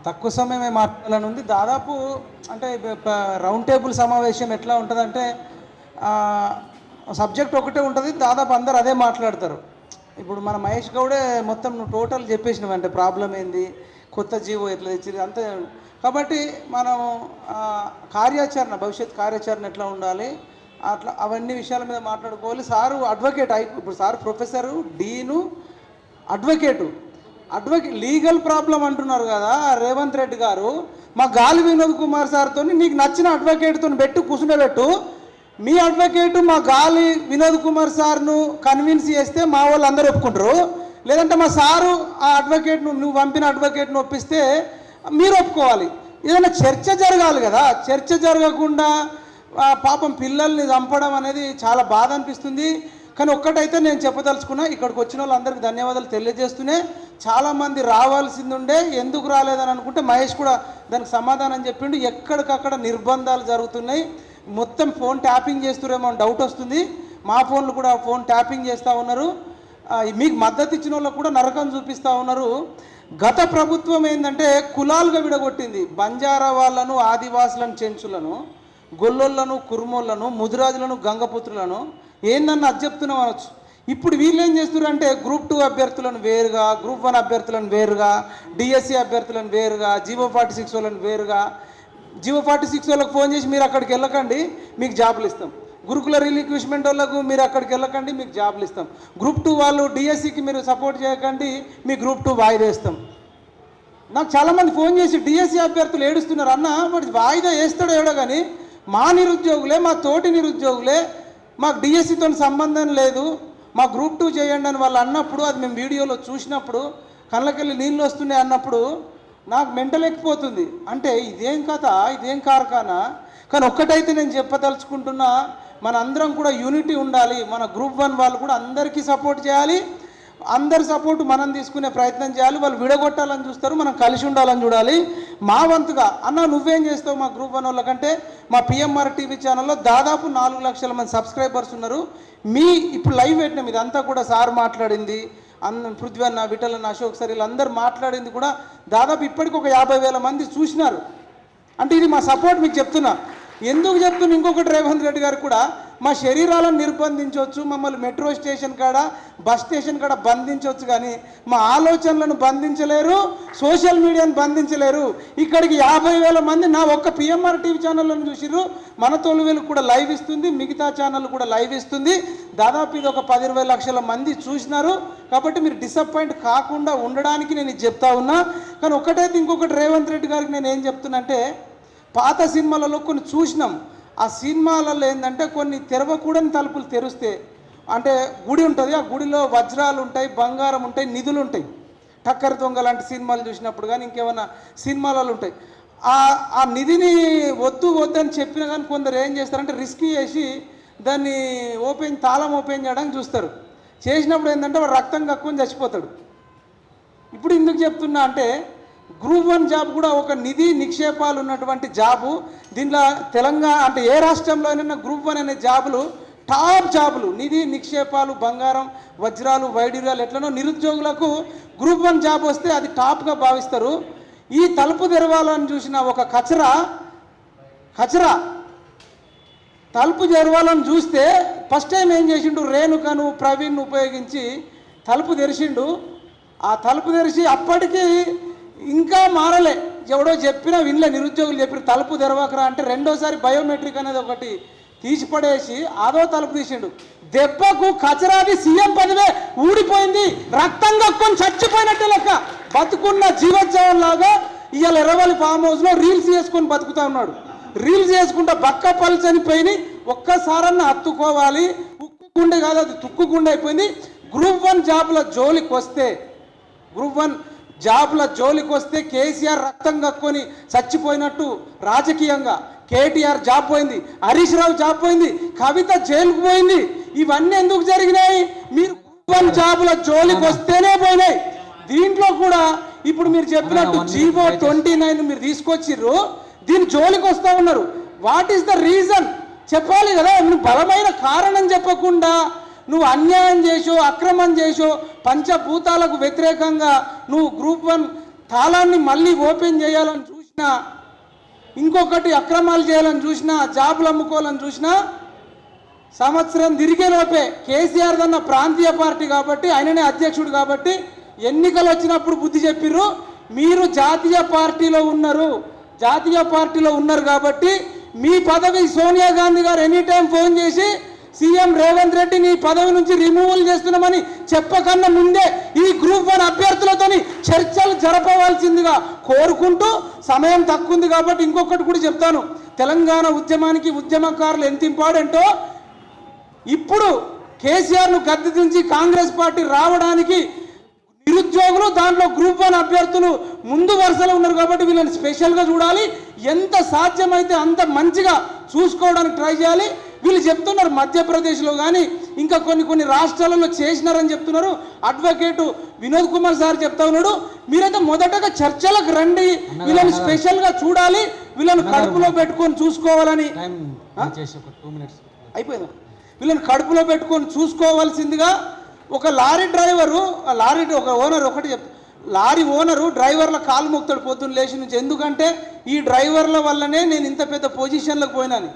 తక్కువ సమయమే మాట్లాడాలని ఉంది. దాదాపు అంటే రౌండ్ టేబుల్ సమావేశం ఎట్లా ఉంటుందంటే సబ్జెక్ట్ ఒకటే ఉంటుంది, దాదాపు అందరు అదే మాట్లాడతారు. ఇప్పుడు మన మహేష్ గౌడే మొత్తం నువ్వు టోటల్ చెప్పేసినావు అంటే ప్రాబ్లం ఏంది, కొత్త జీవో ఎట్లా తెచ్చింది అంతే. కాబట్టి మనం కార్యాచరణ, భవిష్యత్ కార్యాచరణ ఎట్లా ఉండాలి అట్లా అవన్నీ విషయాల మీద మాట్లాడుకోవాలి. సారు అడ్వకేట్ ఇప్పుడు sir professor, dean, advocate legal problem అంటున్నారు కదా రేవంత్ రెడ్డి గారు. మా గాలి వినోద్ కుమార్ సార్తో నీకు నచ్చిన అడ్వకేట్తో పెట్టు, కూర్చుండబెట్టు. మీ అడ్వకేటు మా గాలి వినోద్ కుమార్ సార్ను కన్విన్స్ చేస్తే మా వాళ్ళు అందరూ ఒప్పుకుంటారు. లేదంటే మా సారు ఆ అడ్వకేట్ను, నువ్వు పంపిన అడ్వకేట్ను ఒప్పిస్తే మీరు ఒప్పుకోవాలి. ఏదైనా చర్చ జరగాలి కదా. చర్చ జరగకుండా పాపం పిల్లల్ని చంపడం అనేది చాలా బాధ అనిపిస్తుంది. కానీ ఒక్కటైతే నేను చెప్పదలుచుకున్నా, ఇక్కడికి వచ్చిన వాళ్ళందరికీ ధన్యవాదాలు తెలియజేస్తూనే, చాలామంది రావాల్సింది ఉండే ఎందుకు రాలేదని అనుకుంటే మహేష్ కూడా దానికి సమాధానం చెప్పిండు. ఎక్కడికక్కడ నిర్బంధాలు జరుగుతున్నాయి, మొత్తం ఫోన్ ట్యాపింగ్ చేస్తురేమో అని డౌట్ వస్తుంది. మా ఫోన్లు కూడా ఫోన్ ట్యాపింగ్ చేస్తూ ఉన్నారు. మీకు మద్దతు ఇచ్చిన వాళ్ళకు కూడా నరకం చూపిస్తూ ఉన్నారు. గత ప్రభుత్వం ఏంటంటే కులాలుగా విడగొట్టింది. బంజారా వాళ్ళను, ఆదివాసులను, చెంచులను, గొల్లోళ్ళను, కుర్మోళ్ళను, ముదిరాజులను, గంగపుత్రులను ఏందన్న అది చెప్తున్నాం అనొచ్చు. ఇప్పుడు వీళ్ళు ఏం చేస్తున్నారంటే గ్రూప్ 2 అభ్యర్థులను వేరుగా, గ్రూప్ 1 అభ్యర్థులను వేరుగా, డిఎస్సి అభ్యర్థులను వేరుగా, జీవో 46 వాళ్ళని వేరుగా. జీవో 46 వాళ్ళకి ఫోన్ చేసి మీరు అక్కడికి వెళ్ళకండి మీకు జాబులు ఇస్తాం. గురుకుల రిలిక్విష్మెంట్ వాళ్ళకు మీరు అక్కడికి వెళ్ళకండి మీకు జాబులు ఇస్తాం. గ్రూప్ 2 వాళ్ళు డిఎస్సికి మీరు సపోర్ట్ చేయకండి మీ గ్రూప్ 2 వాయిదా వేస్తాం. నాకు చాలామంది ఫోన్ చేసి డిఎస్సి అభ్యర్థులు ఏడుస్తున్నారు. అన్న మరి వాయిదా వేస్తాడో ఏడో కానీ మా నిరుద్యోగులే, మా తోటి నిరుద్యోగులే, మాకు డిఎస్సితో సంబంధం లేదు, మా గ్రూప్ 2 చేయండి అని వాళ్ళు అన్నప్పుడు, అది మేము వీడియోలో చూసినప్పుడు కళ్ళకెళ్ళి నీళ్ళు వస్తున్నాయి అన్నప్పుడు నాకు మెంటల్ ఎక్కిపోతుంది. అంటే ఇదేం కథ, ఇదేం కార్ఖానా. కానీ ఒక్కటైతే నేను చెప్పదలుచుకుంటున్నా, మన అందరం కూడా యూనిటీ ఉండాలి. మన గ్రూప్ 1 వాళ్ళు కూడా అందరికీ సపోర్ట్ చేయాలి, అందరి సపోర్టు మనం తీసుకునే ప్రయత్నం చేయాలి. వాళ్ళు విడగొట్టాలని చూస్తారు, మనం కలిసి ఉండాలని చూడాలి. మా వంతుగా అన్న నువ్వేం చేస్తావు మా గ్రూప్ 1 వాళ్ళకంటే, మా పిఎంఆర్ టీవీ ఛానల్లో దాదాపు 4 లక్షల మంది సబ్స్క్రైబర్స్ ఉన్నారు. ఇప్పుడు లైవ్ పెట్టినాం, ఇదంతా కూడా సార్ మాట్లాడింది, పృథ్వీ అన్న, విఠల్ అన్న, అశోక్ సార్ వీళ్ళందరూ మాట్లాడింది కూడా దాదాపు ఇప్పటికి ఒక 50,000 మంది చూసినారు. అంటే ఇది మా సపోర్ట్ మీకు చెప్తున్నా. ఎందుకు చెప్తున్నా ఇంకొకటి, రేవంత్ రెడ్డి గారు కూడా మా శరీరాలను నిర్బంధించవచ్చు, మమ్మల్ని మెట్రో స్టేషన్ కాడ, బస్ స్టేషన్ కాడ బంధించవచ్చు, కానీ మా ఆలోచనలను బంధించలేరు, సోషల్ మీడియాను బంధించలేరు. ఇక్కడికి 50,000 మంది నా ఒక్క పిఎంఆర్ టీవీ ఛానళ్ళను చూసిర్రు. మన తొలివేలు కూడా లైవ్ ఇస్తుంది, మిగతా ఛానల్ కూడా లైవ్ ఇస్తుంది. దాదాపు ఇది ఒక 10-20 లక్షల మంది చూసినారు. కాబట్టి మీరు డిసప్పాయింట్ కాకుండా ఉండడానికి నేను ఇది చెప్తా ఉన్నా. కానీ ఒకటైతే ఇంకొకటి, రేవంత్ రెడ్డి గారికి నేను ఏం చెప్తున్నా అంటే, పాత సినిమాలలో కొన్ని చూసినాం. ఆ సినిమాలలో ఏంటంటే కొన్ని తెరవకూడని తలుపులు తెరిస్తే, అంటే గుడి ఉంటుంది, ఆ గుడిలో వజ్రాలు ఉంటాయి, బంగారం ఉంటాయి, నిధులు ఉంటాయి. టక్కరి దొంగ లాంటి సినిమాలు చూసినప్పుడు కానీ ఇంకేమైనా సినిమాలలో ఉంటాయి. ఆ నిధిని వద్దని చెప్పినా కానీ కొందరు ఏం చేస్తారంటే రిస్క్ చేసి దాన్ని తాళం ఓపెన్ చేయడానికి చూస్తారు. చేసినప్పుడు ఏంటంటే వాడు రక్తం కక్కుని చచ్చిపోతాడు. ఇప్పుడు ఎందుకు చెప్తున్నా అంటే, గ్రూప్ 1 జాబ్ కూడా ఒక నిధి నిక్షేపాలు ఉన్నటువంటి జాబు. దీంట్లో తెలంగాణ అంటే ఏ రాష్ట్రంలోనైనా గ్రూప్ 1 అనే జాబులు టాప్ జాబులు. నిధి నిక్షేపాలు, బంగారం, వజ్రాలు, వైడూర్యాలు ఎట్లనో నిరుద్యోగులకు గ్రూప్ 1 జాబ్ వస్తే అది టాప్గా భావిస్తారు. ఈ తలుపు తెరవాలని చూసిన ఒక కచరా తలుపు తెరవాలని చూస్తే ఫస్ట్ టైం ఏం చేసిండు, రేణుకను, ప్రవీణ్ను ఉపయోగించి తలుపు తెరిచిండు. ఆ తలుపు తెరిచి అప్పటికి ఇంకా మారలే, ఎవడో చెప్పినా వినలే, నిరుద్యోగులు చెప్పిన తలుపు తెరవకరా అంటే రెండోసారి బయోమెట్రిక్ అనేది ఒకటి తీసిపడేసి అదో తలుపు తీసిండు. దెబ్బకు కచరాది సీఎం పదవే ఊడిపోయింది, రక్తం కక్కుని చచ్చిపోయినట్టే లెక్క. బతుకున్న జీవోత్సవం లాగా ఇవాళ ఎర్రవల్లి ఫామ్ హౌస్లో రీల్స్ చేసుకొని బతుకుతా ఉన్నాడు. రీల్స్ చేసుకుంటా బక్క పల్చనిపోయి ఒక్కసారన్నా హత్తుకోవాలి. ఉక్కుకుండే కాదు, అది తుక్కుకుండే అయిపోయింది. గ్రూప్ 1 జాబుల జోలికి వస్తే కేసీఆర్ రక్తం కక్కుని చచ్చిపోయినట్టు రాజకీయంగా, కేటీఆర్ జాబ్ పోయింది, హరీష్ రావు జాబ్ పోయింది, కవిత జైలుకు పోయింది. ఇవన్నీ ఎందుకు జరిగినాయి? మీరు గ్రూప్ 1 జాబుల జోలికి వస్తేనే పోయినాయి. దీంట్లో కూడా ఇప్పుడు మీరు చెప్పినట్టు జీవో 29 మీరు తీసుకొచ్చిర్రు, దీని జోలికి వస్తూ ఉన్నారు. వాట్ ఈస్ ద రీజన్ చెప్పాలి కదా. నువ్వు బలమైన కారణం చెప్పకుండా నువ్వు అన్యాయం చేసో, అక్రమం చేసో, పంచభూతాలకు వ్యతిరేకంగా నువ్వు గ్రూప్ 1 తాళాన్ని మళ్ళీ ఓపెన్ చేయాలని చూసినా, ఇంకొకటి అక్రమాలు చేయాలని చూసినా, జాబులు అమ్ముకోవాలని చూసినా సంవత్సరం తిరిగేలోపే కేసీఆర్ దన్న ప్రాంతీయ పార్టీ కాబట్టి, ఆయననే అధ్యక్షుడు కాబట్టి ఎన్నికలు వచ్చినప్పుడు బుద్ధి చెప్పిర్రు. మీరు జాతీయ పార్టీలో ఉన్నారు కాబట్టి మీ పదవి సోనియా గాంధీ గారు ఎనీ టైం ఫోన్ చేసి సీఎం రేవంత్ రెడ్డి నీ పదవి నుంచి రిమూవల్ చేస్తున్నామని చెప్పకన్నా ముందే ఈ గ్రూప్ 1 అభ్యర్థులతోని చర్చలు జరపవలసిందిగా కోరుకుంటూ, సమయం తక్కువ ఉంది కాబట్టి ఇంకొకటి కూడా చెప్తాను. తెలంగాణ ఉద్యమానికి ఉద్యమకారులు ఎంత ఇంపార్టెంటో, ఇప్పుడు కేసీఆర్ను గద్దె దించి కాంగ్రెస్ పార్టీ రావడానికి నిరుద్యోగులు, దాంట్లో గ్రూప్ 1 అభ్యర్థులు ముందు వరుసలో ఉన్నారు కాబట్టి వీళ్ళని స్పెషల్గా చూడాలి. ఎంత సాధ్యమైతే అంత మంచిగా చూసుకోవడానికి ట్రై చేయాలి. వీళ్ళు చెప్తున్నారు మధ్యప్రదేశ్లో కానీ ఇంకా కొన్ని రాష్ట్రాలలో చేసినారని చెప్తున్నారు. అడ్వకేటు వినోద్ కుమార్ సార్ చెప్తా ఉన్నాడు, మీరైతే మొదటగా చర్చలకు రండి, వీళ్ళని స్పెషల్గా చూడాలి, వీళ్ళని కడుపులో పెట్టుకొని చూసుకోవాలని. అయిపోయింది. వీళ్ళని కడుపులో పెట్టుకొని చూసుకోవాల్సిందిగా ఒక లారీ డ్రైవరు, ఒక ఓనర్ ఒకటి లారీ ఓనరు డ్రైవర్ల కాలు మొక్తాడు పొద్దున్న లేచి నుంచి. ఎందుకంటే ఈ డ్రైవర్ల వల్లనే నేను ఇంత పెద్ద పొజిషన్లకు పోయినాను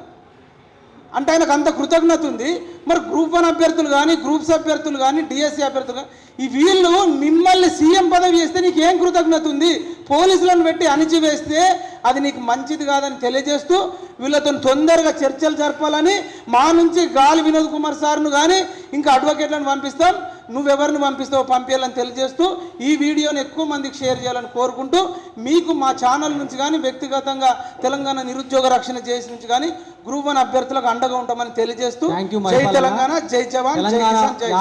అంటే ఆయనకు అంత కృతజ్ఞత ఉంది. మరి గ్రూప్ 1 అభ్యర్థులు కానీ, గ్రూప్స్ అభ్యర్థులు కానీ, డిఎస్సి అభ్యర్థులు కానీ ఈ వీళ్ళు మిమ్మల్ని సీఎం పదవి చేస్తే నీకు ఏం కృతజ్ఞత ఉంది? పోలీసులను పెట్టి అణిచివేస్తే అది నీకు మంచిది కాదని తెలియజేస్తూ వీళ్ళతో తొందరగా చర్చలు జరపాలని మా నుంచి గాలి వినోద్ కుమార్ సార్ను కానీ ఇంకా అడ్వకేట్లను పంపిస్తాం, నువ్వెవరిని పంపిస్తావో పంపించాలని తెలియజేస్తూ ఈ వీడియోని ఎక్కువ మందికి షేర్ చేయాలని కోరుకుంటూ, మీకు మా ఛానల్ నుంచి కానీ వ్యక్తిగతంగా తెలంగాణ నిరుద్యోగ రక్షణ చేసి నుంచి కానీ గ్రూప్ 1 అభ్యర్థులకు అండగా ఉంటామని తెలియజేస్తూ జై తెలంగాణ, జై జవాన్, జై కిసాన్, జై